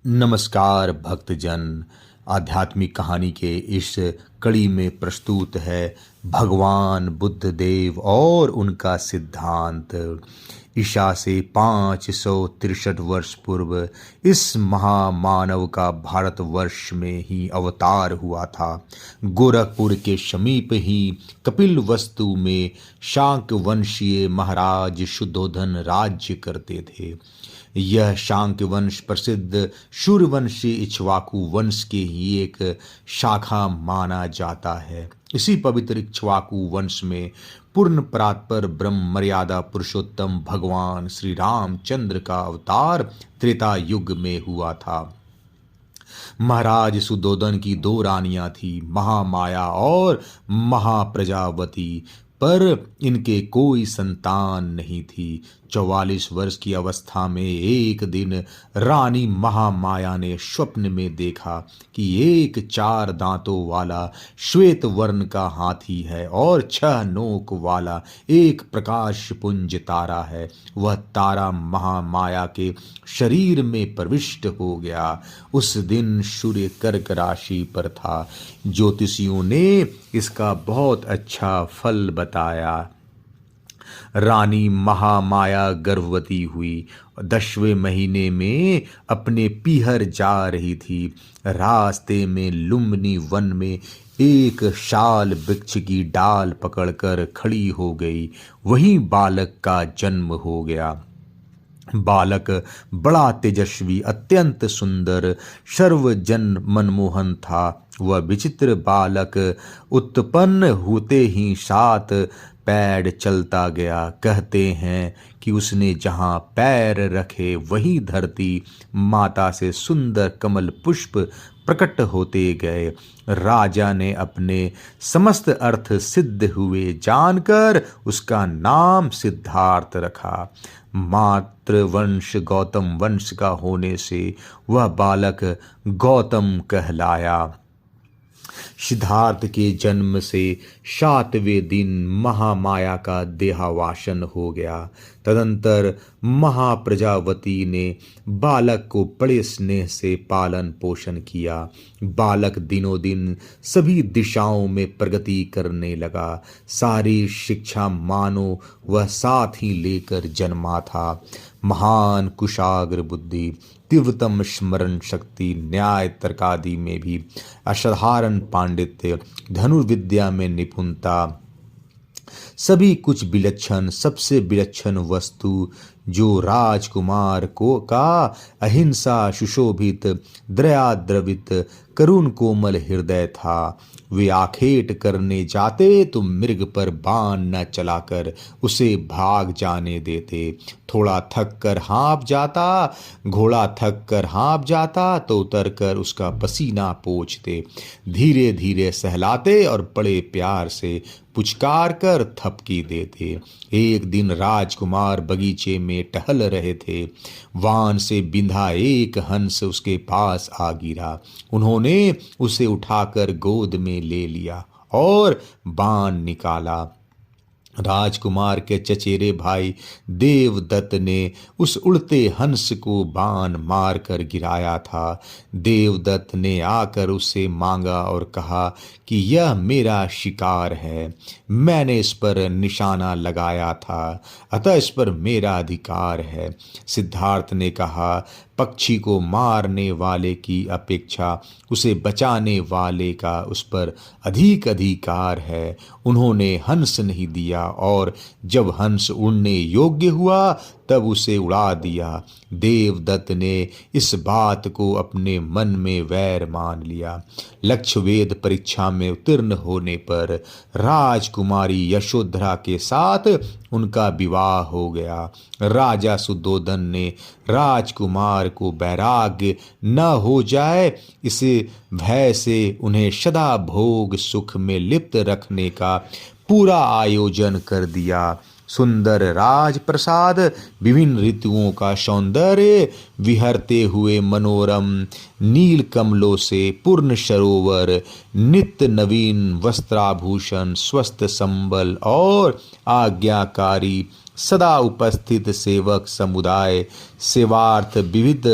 नमस्कार भक्तजन। आध्यात्मिक कहानी के इस कड़ी में प्रस्तुत है भगवान बुद्ध देव और उनका सिद्धांत। ईसा से 563 वर्ष पूर्व इस महामानव का भारतवर्ष में ही अवतार हुआ था। गोरखपुर के समीप ही कपिलवस्तु में शाक वंशीय महाराज शुद्धोधन राज्य करते थे। यह शाक वंश प्रसिद्ध सूर्यवंशी इक्ष्वाकु वंश के ही एक शाखा माना जाता है। इसी पवित्र इक्ष्वाकु वंश में पूर्ण परात्पर ब्रह्म मर्यादा पुरुषोत्तम भगवान श्री रामचंद्र का अवतार त्रेता युग में हुआ था। महाराज सुद्धोधन की दो रानियां थी, महामाया और महाप्रजावती, पर इनके कोई संतान नहीं थी। 44 वर्ष की अवस्था में एक दिन रानी महामाया ने स्वप्न में देखा कि एक 4 दांतों वाला श्वेत वर्ण का हाथी है और 6 नोक वाला एक प्रकाश पुंज तारा है। वह तारा महामाया के शरीर में प्रविष्ट हो गया। उस दिन सूर्य कर्क राशि पर था। ज्योतिषियों ने इसका बहुत अच्छा फल बताया। रानी महामाया गर्भवती हुई। 10वें महीने में अपने पीहर जा रही थी। रास्ते में लुम्बिनी वन में एक शाल वृक्ष की डाल पकड़कर खड़ी हो गई। वहीं बालक का जन्म हो गया। बालक बड़ा तेजस्वी, अत्यंत सुंदर, सर्वजन मनमोहन था। वह विचित्र बालक उत्पन्न होते ही 7 पैर चलता गया। कहते हैं कि उसने जहाँ पैर रखे वहीं धरती माता से सुंदर कमल पुष्प प्रकट होते गए। राजा ने अपने समस्त अर्थ सिद्ध हुए जानकर उसका नाम सिद्धार्थ रखा। मातृवंश गौतम वंश का होने से वह बालक गौतम कहलाया। सिद्धार्थ के जन्म से 7वें दिन महामाया का देहावासन हो गया। तदंतर महाप्रजावती ने बालक को बड़े स्नेह से पालन पोषण किया। बालक दिनों दिन सभी दिशाओं में प्रगति करने लगा। सारी शिक्षा मानो वह साथ ही लेकर जन्मा था। महान कुशाग्र बुद्धि, तीव्रतम स्मरण शक्ति, न्याय तर्कादि में भी असाधारण पांडित्य, धनुर्विद्या में निपुणता, सभी कुछ विलक्षण। सबसे विलक्षण वस्तु जो राजकुमार को का अहिंसा सुशोभित, दया द्रवित, करुण कोमल हृदय था। वे आखेट करने जाते तो मृग पर बाण न चलाकर उसे भाग जाने देते। थोड़ा थक कर हाँफ जाता, घोड़ा थक कर हाँफ जाता तो उतर कर उसका पसीना पोंछते, धीरे धीरे सहलाते और बड़े प्यार से पुचकार कर थपकी देते। एक दिन राजकुमार बगीचे में टहल रहे थे। वान से बिंधा एक हंस उसके पास आ गिरा। उन्होंने उसे उठाकर गोद में ले लिया और बाण निकाला। राजकुमार के चचेरे भाई देवदत्त ने उस उड़ते हंस को बाण मार कर गिराया था। देवदत्त ने आकर उससे मांगा और कहा कि यह मेरा शिकार है, मैंने इस पर निशाना लगाया था, अतः इस पर मेरा अधिकार है। सिद्धार्थ ने कहा, पक्षी को मारने वाले की अपेक्षा उसे बचाने वाले का उस पर अधिक अधिकार है। उन्होंने हंस नहीं दिया और जब हंस उड़ने योग्य हुआ तब उसे उड़ा दिया। देवदत्त ने इस बात को अपने मन में वैर मान लिया। लक्षवेद परीक्षा में उत्तीर्ण होने पर राजकुमारी यशोधरा के साथ उनका विवाह हो गया। राजा सुद्धोधन ने राजकुमार को वैराग्य न हो जाए इसे भय से उन्हें सदा भोग सुख में लिप्त रखने का पूरा आयोजन कर दिया। सुंदर राजप्रसाद, विभिन्न ऋतुओं का सौंदर्य, विहरते हुए मनोरम नील कमलों से पूर्ण सरोवर, नित्य नवीन वस्त्राभूषण, स्वस्थ संबल और आज्ञाकारी सदा उपस्थित सेवक समुदाय, सेवार्थ विविध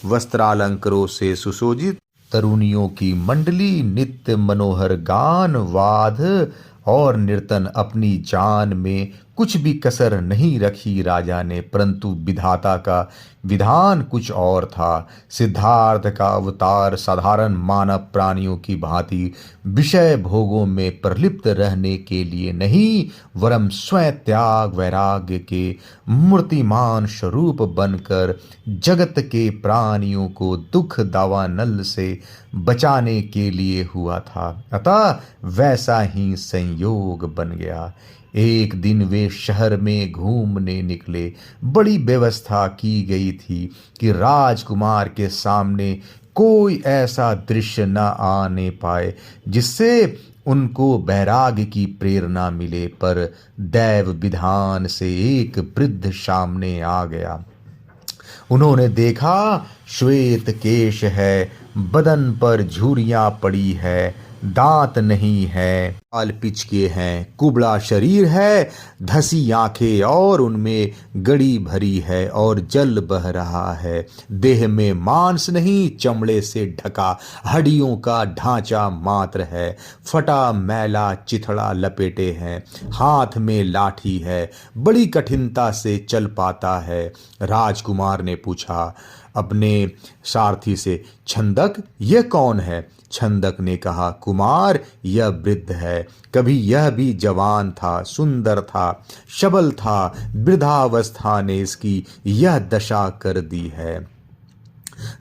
वस्त्रालंकारों से सुशोभित तरुणियों की मंडली, नित्य मनोहर गान वाद और नर्तन, अपनी जान में कुछ भी कसर नहीं रखी राजा ने। परंतु विधाता का विधान कुछ और था। सिद्धार्थ का अवतार साधारण मानव प्राणियों की भांति विषय भोगों में प्रलिप्त रहने के लिए नहीं, वरम स्वयं त्याग वैराग्य के मूर्तिमान स्वरूप बनकर जगत के प्राणियों को दुख दावानल से बचाने के लिए हुआ था। अतः वैसा ही संयोग बन गया। एक दिन वे शहर में घूमने निकले। बड़ी व्यवस्था की गई थी कि राजकुमार के सामने कोई ऐसा दृश्य न आने पाए जिससे उनको वैराग्य की प्रेरणा मिले। पर दैव विधान से एक वृद्ध सामने आ गया। उन्होंने देखा, श्वेत केश है, बदन पर झुर्रियां पड़ी है, दांत नहीं है, बाल पिचके हैं, कुबड़ा शरीर है, धसी आंखें और उनमें गड़ी भरी है और जल बह रहा है। देह में मांस नहीं, चमड़े से ढका हड्डियों का ढांचा मात्र है। फटा मैला चिथड़ा लपेटे हैं, हाथ में लाठी है, बड़ी कठिनता से चल पाता है। राजकुमार ने पूछा अपने सारथी से, छंदक यह कौन है? छंदक ने कहा, कुमार यह वृद्ध है। कभी यह भी जवान था, सुंदर था, सबल था, वृद्धावस्था ने इसकी यह दशा कर दी है।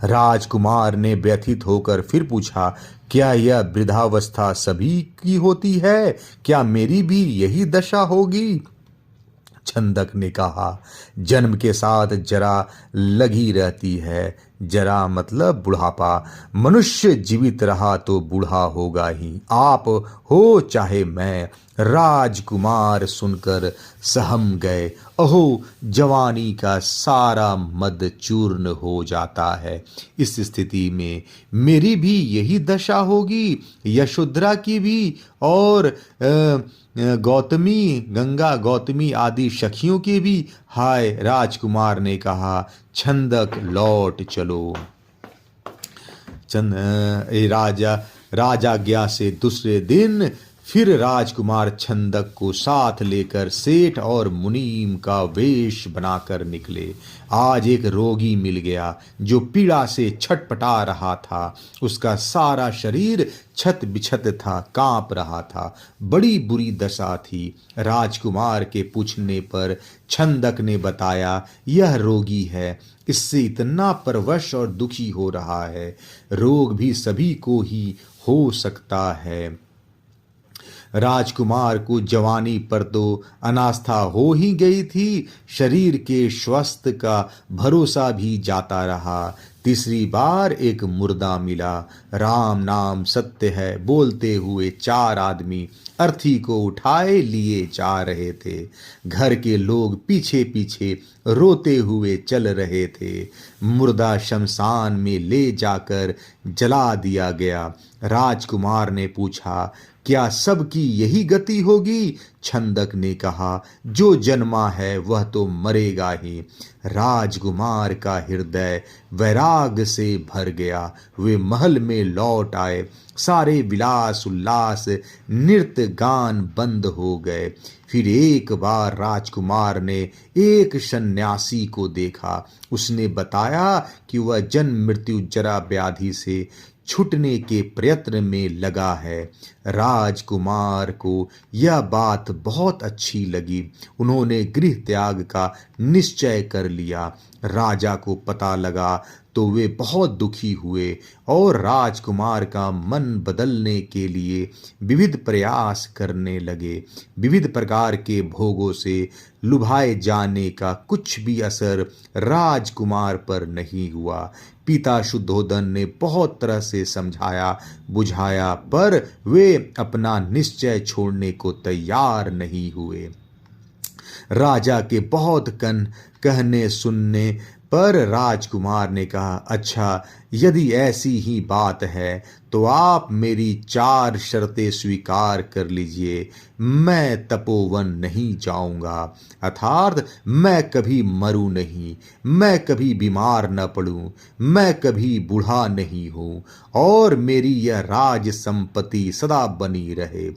राजकुमार ने व्यथित होकर फिर पूछा, क्या यह वृद्धावस्था सभी की होती है? क्या मेरी भी यही दशा होगी? छंदक ने कहा, जन्म के साथ जरा लगी रहती है। जरा मतलब बुढ़ापा। मनुष्य जीवित रहा तो बूढ़ा होगा ही, आप हो चाहे मैं। राजकुमार सुनकर सहम गए। अहो, जवानी का सारा मद चूर्ण हो जाता है। इस स्थिति में मेरी भी यही दशा होगी, यशोधरा की भी, और गौतमी, गंगा गौतमी आदि सखियों की भी। हाय! राजकुमार ने कहा, छंदक लौट चलो। राजाज्ञा से दूसरे दिन फिर राजकुमार छंदक को साथ लेकर सेठ और मुनीम का वेश बनाकर निकले। आज एक रोगी मिल गया जो पीड़ा से छटपटा रहा था। उसका सारा शरीर छत बिछत था, कांप रहा था, बड़ी बुरी दशा थी। राजकुमार के पूछने पर छंदक ने बताया, यह रोगी है, इससे इतना परवश और दुखी हो रहा है। रोग भी सभी को ही हो सकता है। राजकुमार को जवानी पर तो अनास्था हो ही गई थी, शरीर के स्वास्थ्य का भरोसा भी जाता रहा। तीसरी बार एक मुर्दा मिला। राम नाम सत्य है बोलते हुए चार आदमी अर्थी को उठाए लिए जा रहे थे। घर के लोग पीछे पीछे रोते हुए चल रहे थे। मुर्दा शमशान में ले जाकर जला दिया गया। राजकुमार ने पूछा, क्या सबकी यही गति होगी? छंदक ने कहा, जो जन्मा है वह तो मरेगा ही। राजकुमार का हृदय वैराग्य से भर गया। वे महल में लौट आए। सारे विलास उल्लास नृत्य गान बंद हो गए। फिर एक बार राजकुमार ने एक सन्यासी को देखा। उसने बताया कि वह जन्म मृत्यु जरा व्याधि से छूटने के प्रयत्न में लगा है। राजकुमार को यह बात बहुत अच्छी लगी। उन्होंने गृह त्याग का निश्चय कर लिया। राजा को पता लगा तो वे बहुत दुखी हुए और राजकुमार का मन बदलने के लिए विविध प्रयास करने लगे। विविध प्रकार के भोगों से लुभाए जाने का कुछ भी असर राजकुमार पर नहीं हुआ। पिता शुद्धोदन ने बहुत तरह से समझाया बुझाया, पर वे अपना निश्चय छोड़ने को तैयार नहीं हुए। राजा के बहुत कहने सुनने पर राजकुमार ने कहा, अच्छा यदि ऐसी ही बात है तो आप मेरी 4 शर्तें स्वीकार कर लीजिए। मैं तपोवन नहीं जाऊंगा, अर्थात मैं कभी मरूं नहीं, मैं कभी बीमार न पड़ूं, मैं कभी बूढ़ा नहीं हूं और मेरी यह राज संपत्ति सदा बनी रहे।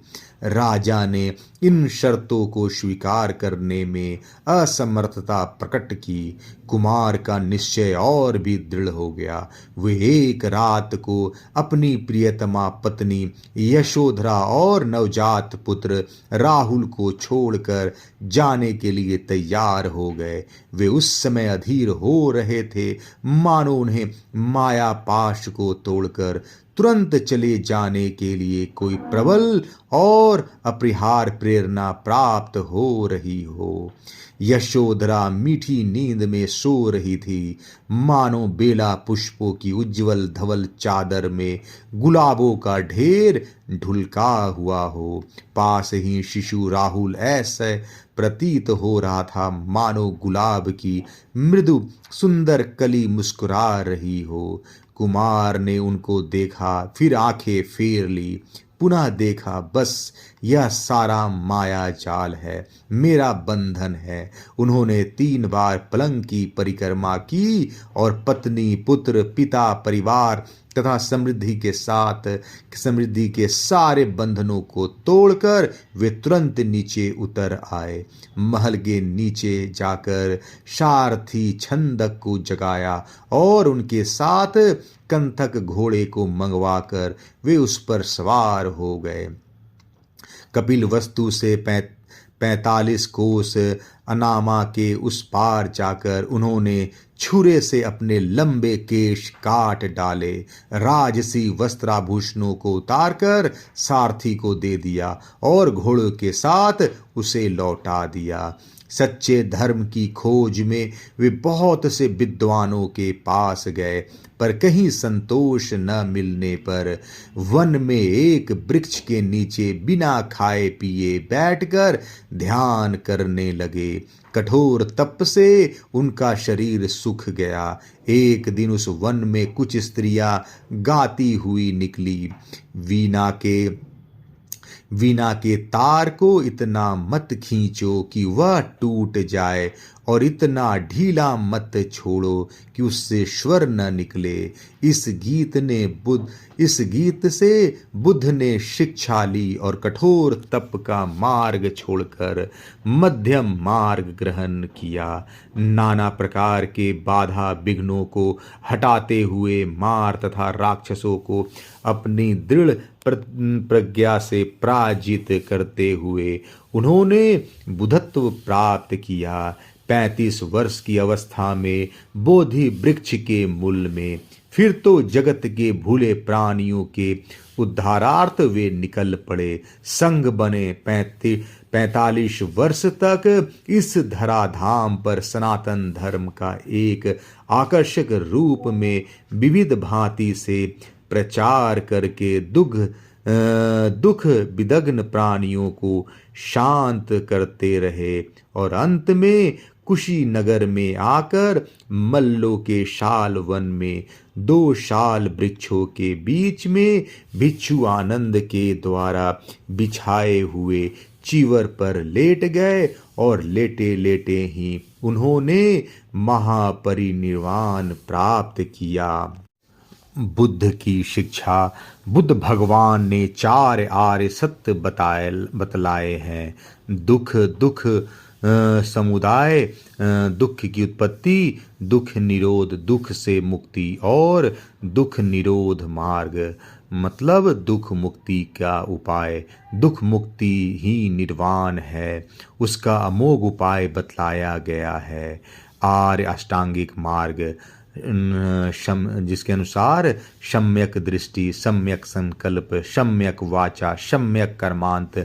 राजा ने इन शर्तों को स्वीकार करने में असमर्थता प्रकट की। कुमार का निश्चय और भी दृढ़ हो गया। वे एक रात को अपनी प्रियतमा पत्नी यशोधरा और नवजात पुत्र राहुल को छोड़कर जाने के लिए तैयार हो गए। वे उस समय अधीर हो रहे थे मानो उन्हें माया पाश को तोड़कर तुरंत चले जाने के लिए कोई प्रबल और अपरिहार्य प्रेरणा प्राप्त हो रही हो। यशोधरा मीठी नींद में सो रही थी, मानो बेला पुष्पों की उज्जवल धवल चादर में गुलाबों का ढेर ढुलका हुआ हो। पास ही शिशु राहुल ऐसे प्रतीत हो रहा था मानो गुलाब की मृदु सुंदर कली मुस्कुरा रही हो। कुमार ने उनको देखा, फिर आंखें फेर ली, पुनः देखा, बस यह सारा माया जाल है, मेरा बंधन है। उन्होंने 3 बार पलंग की परिक्रमा की और पत्नी, पुत्र, पिता, परिवार तथा समृद्धि के सारे बंधनों को तोड़कर वे तुरंत नीचे उतर आए। महल के नीचे जाकर सारथी छंदक को जगाया और उनके साथ कंथक घोड़े को मंगवाकर वे उस पर सवार हो गए। कपिल वस्तु से 45 कोस अनामा के उस पार जाकर उन्होंने छुरे से अपने लंबे केश काट डाले, राजसी वस्त्राभूषणों को उतारकर सारथी को दे दिया और घोड़ों के साथ उसे लौटा दिया। सच्चे धर्म की खोज में वे बहुत से विद्वानों के पास गए, पर कहीं संतोष न मिलने पर वन में एक वृक्ष के नीचे बिना खाए पिए बैठकर ध्यान करने लगे। कठोर तप से उनका शरीर सूख गया। एक दिन उस वन में कुछ स्त्रियां गाती हुई निकली। वीणा के तार को इतना मत खींचो कि वह टूट जाए और इतना ढीला मत छोड़ो कि उससे स्वर न निकले। इस गीत से बुद्ध ने शिक्षा ली और कठोर तप का मार्ग छोड़कर मध्यम मार्ग ग्रहण किया। नाना प्रकार के बाधा विघ्नों को हटाते हुए मार तथा राक्षसों को अपनी दृढ़ प्रज्ञा से पराजित करते हुए उन्होंने बुद्धत्व प्राप्त किया। 35 वर्ष की अवस्था में बोधि वृक्ष के मूल में फिर तो जगत के भूले प्राणियों के उद्धारार्थ वे निकल पड़े। संग बने 45 वर्ष तक इस धराधाम पर सनातन धर्म का एक आकर्षक रूप में विविध भांति से प्रचार करके दुख विदग्न प्राणियों को शांत करते रहे और अंत में कुशीनगर में आकर मल्लों के शाल वन में 2 शाल वृक्षों के बीच में भिक्षु आनंद के द्वारा बिछाए हुए चीवर पर लेट गए और लेटे लेटे ही उन्होंने महापरिनिर्वाण प्राप्त किया। बुद्ध की शिक्षा। बुद्ध भगवान ने 4 आर्य सत्य बतलाए हैं। दुख समुदाय, दुख की उत्पत्ति, दुख निरोध, दुख से मुक्ति और दुख निरोध मार्ग, मतलब दुख मुक्ति का उपाय। दुख मुक्ति ही निर्वाण है, उसका अमोघ उपाय बतलाया गया है। आर्य अष्टांगिक मार्ग जिसके अनुसार सम्यक दृष्टि, सम्यक संकल्प, सम्यक वाचा, सम्यक कर्मांत,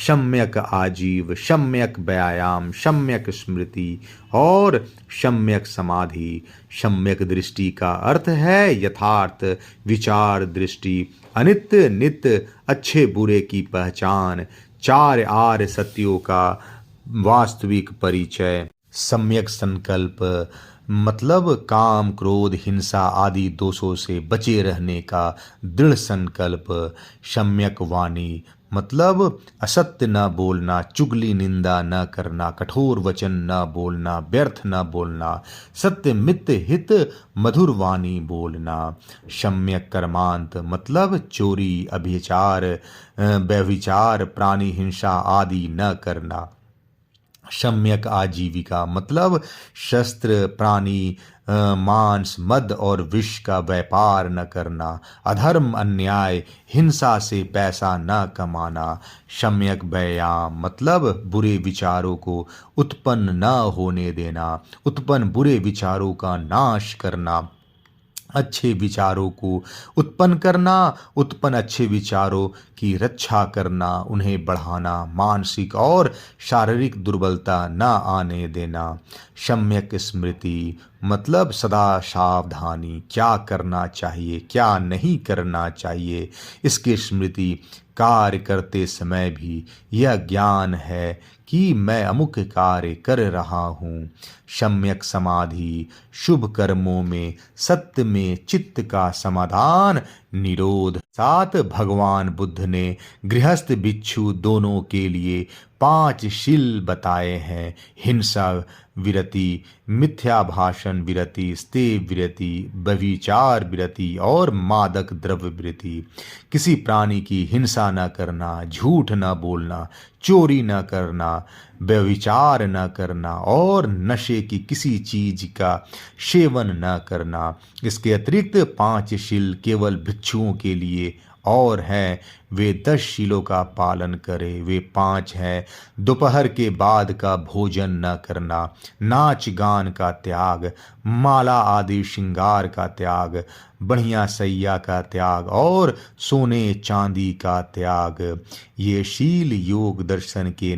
सम्यक आजीव, सम्यक व्यायाम, सम्यक स्मृति और सम्यक समाधि। सम्यक दृष्टि का अर्थ है यथार्थ विचार दृष्टि, अनित्य नित्य, अच्छे बुरे की पहचान, 4 आर्य सत्यों का वास्तविक परिचय। सम्यक संकल्प मतलब काम क्रोध हिंसा आदि दोषों से बचे रहने का दृढ़ संकल्प। सम्यक वाणी मतलब असत्य न बोलना, चुगली निंदा न करना, कठोर वचन न बोलना, व्यर्थ न बोलना, सत्य मित्त हित मधुर वाणी बोलना। सम्यक कर्मांत मतलब चोरी अभिचार व्यभिचार प्राणी हिंसा आदि न करना। सम्यक आजीविका मतलब शस्त्र प्राणी मांस मद और विष का व्यापार न करना। अधर्म अन्याय हिंसा से पैसा न कमाना। सम्यक व्यायाम मतलब बुरे विचारों को उत्पन्न न होने देना, उत्पन्न बुरे विचारों का नाश करना, अच्छे विचारों को उत्पन्न करना, उत्पन्न अच्छे विचारों की रक्षा करना, उन्हें बढ़ाना, मानसिक और शारीरिक दुर्बलता न आने देना। सम्यक स्मृति मतलब सदा सावधानी, क्या करना चाहिए क्या नहीं करना चाहिए इसकी स्मृति। कार्य करते समय भी यह ज्ञान है कि मैं अमुक कार्य कर रहा हूँ। सम्यक समाधि शुभ कर्मों में सत्य में चित्त का समाधान निरोध। सात भगवान बुद्ध ने गृहस्थ भिक्षु दोनों के लिए 5 शील बताए हैं। हिंसा विरति, मिथ्या भाषण विरति, स्तेव विरति, व्यभिचार विरति और मादक द्रव्य विरति। किसी प्राणी की हिंसा न करना, झूठ न बोलना, चोरी न करना, व्यभिचार न करना और नशे की किसी चीज का सेवन न करना। इसके अतिरिक्त 5 शील केवल भिक्षुओं के लिए और हैं। वे 10 शीलों का पालन करें। वे 5 हैं: दोपहर के बाद का भोजन न करना, नाच गान का त्याग, माला आदि श्रृंगार का त्याग, बढ़िया सैया का त्याग और सोने चांदी का त्याग। ये शील योग दर्शन के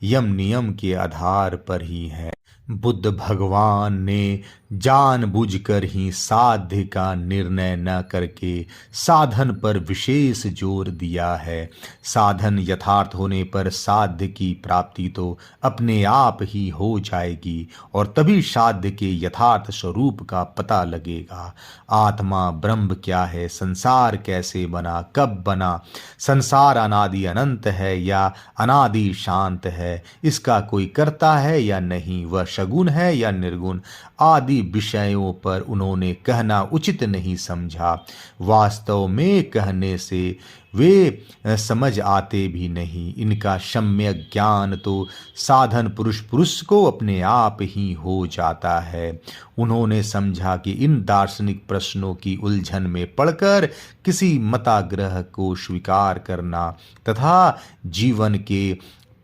यम नियम के आधार पर ही है। बुद्ध भगवान ने जानबूझकर ही साध्य का निर्णय न करके साधन पर विशेष जोर दिया है। साधन यथार्थ होने पर साध्य की प्राप्ति तो अपने आप ही हो जाएगी और तभी साध्य के यथार्थ स्वरूप का पता लगेगा। आत्मा ब्रह्म क्या है, संसार कैसे बना, कब बना, संसार अनादि अनंत है या अनादि शांत है, इसका कोई कर्ता है या नहीं, वह सगुण है या निर्गुण आदि विषयों पर उन्होंने कहना उचित नहीं समझा। वास्तव में कहने से वे समझ आते भी नहीं। इनका सम्यक ज्ञान तो साधन पुरुष को अपने आप ही हो जाता है। उन्होंने समझा कि इन दार्शनिक प्रश्नों की उलझन में पड़कर किसी मताग्रह को स्वीकार करना तथा जीवन के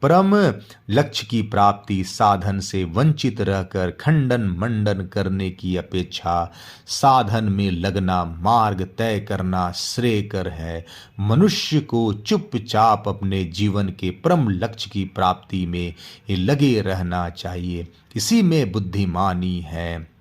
परम लक्ष्य की प्राप्ति साधन से वंचित रहकर खंडन मंडन करने की अपेक्षा साधन में लगना, मार्ग तय करना श्रेयकर है। मनुष्य को चुपचाप अपने जीवन के परम लक्ष्य की प्राप्ति में लगे रहना चाहिए। इसी में बुद्धिमानी है।